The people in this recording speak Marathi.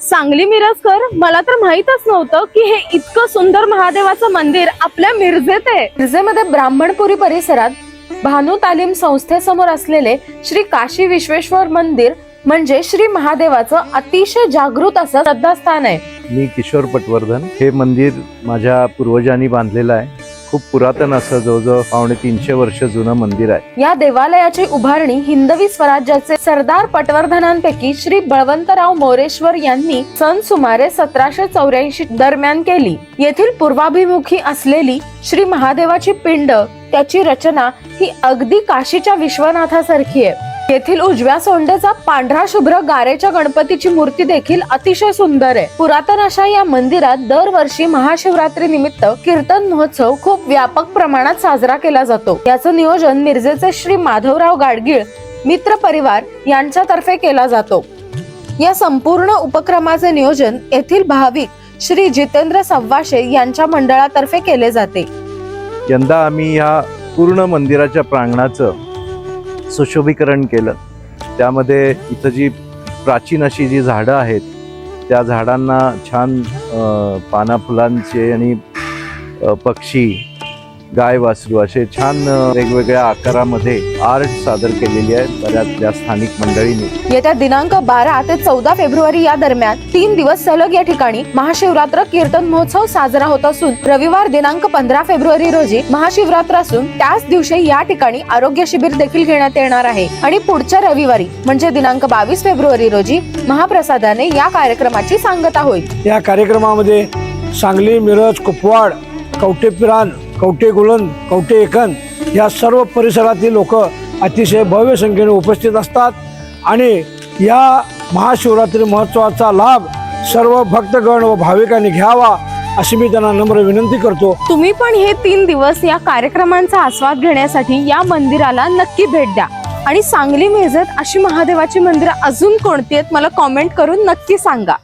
सांगली मिरजकर, मला तर माहीतच नव्हतं की हे इतकं सुंदर महादेवाचं मंदिर आपल्या मिरजेत आहे। मिरजेमध्ये ब्राह्मणपुरी परिसरात भानू तालीम संस्थेसमोर असलेले श्री काशी विश्वेश्वर मंदिर म्हणजे श्री महादेवाचं अतिशय जागृत असं श्रद्धास्थान आहे। मी किशोर पटवर्धन। हे मंदिर माझ्या पूर्वजांनी बांधलेलं आहे। खूप पुरातन असं जवळजवळ 350 वर्ष जुनं मंदिर आहे। या देवालयाची उभारणी हिंदवी स्वराज्याचे सरदार पटवर्धनांपैकी श्री बळवंतराव मोरेश्वर यांनी सन सुमारे 1784 दरम्यान केली। येथील पूर्वाभिमुखी असलेली श्री महादेवाची पिंड, त्याची रचना ही अगदी काशीच्या विश्वनाथासारखी आहे। येथील उजव्या सोंडेचा पांढरा शुभ्र गारेच्या गणपतीची मूर्ती देखील अतिशय सुंदर आहे। पुरातन अशा या मंदिरात दरवर्षी महाशिवरात्री निमित्त कीर्तन महोत्सव खूप व्यापक प्रमाणात साजरा केला जातो। याचं नियोजन मिरजेचे श्री माधवराव गाडगीळ मित्र परिवार यांच्यातर्फे केला जातो। या संपूर्ण उपक्रमाचे नियोजन येथील भाविक श्री जितेंद्र सव्वाशे यांच्या मंडळातर्फे केले जाते। यंदा आम्ही या पूर्ण मंदिराच्या प्रांगणाचं सुशोभीकरण केलं। त्यामध्ये इथं जी प्राचीन अशी जी झाडं आहेत त्या झाडांना छान पाना फुलांचे आणि पक्षी, गाय, वासरू असे छान वेगवेगळ्या आकारामध्ये आर्ट सादर केलेली आहे बऱ्याचशा स्थानिक मंडळींनी। येत्या दिनांक 12 ते 14 फेब्रुवारी या दरम्यान 3 दिवस सलग या ठिकाणी महाशिवरात्र कीर्तन महोत्सव साजरा होत असून रविवार दिनांक 15 फेब्रुवारी रोजी महाशिवरात्र असून त्याच दिवशी या ठिकाणी आरोग्य शिबिर देखील घेण्यात येणार आहे आणि पुढच्या रविवारी म्हणजे दिनांक 22 फेब्रुवारी रोजी महाप्रसादाने या कार्यक्रमाची सांगता होईल। या कार्यक्रमामध्ये सांगली, मिरज, कुपवाड, कवठेपिरान, कवठे गुळण, कवठे एकन या सर्व परिसरातील लोक अतिशय भव्य संख्येने उपस्थित असतात आणि या महाशिवरात्री महोत्सवाचा लाभ सर्व भक्तगण व भाविकांनी घ्यावा अशी मी त्यांना नम्र विनंती करतो। तुम्ही पण हे 3 दिवस या कार्यक्रमांचा आस्वाद घेण्यासाठी या मंदिराला नक्की भेट द्या आणि सांगली मिरजेत अशी महादेवाची मंदिरं अजून कोणती आहेत मला कॉमेंट करून नक्की सांगा।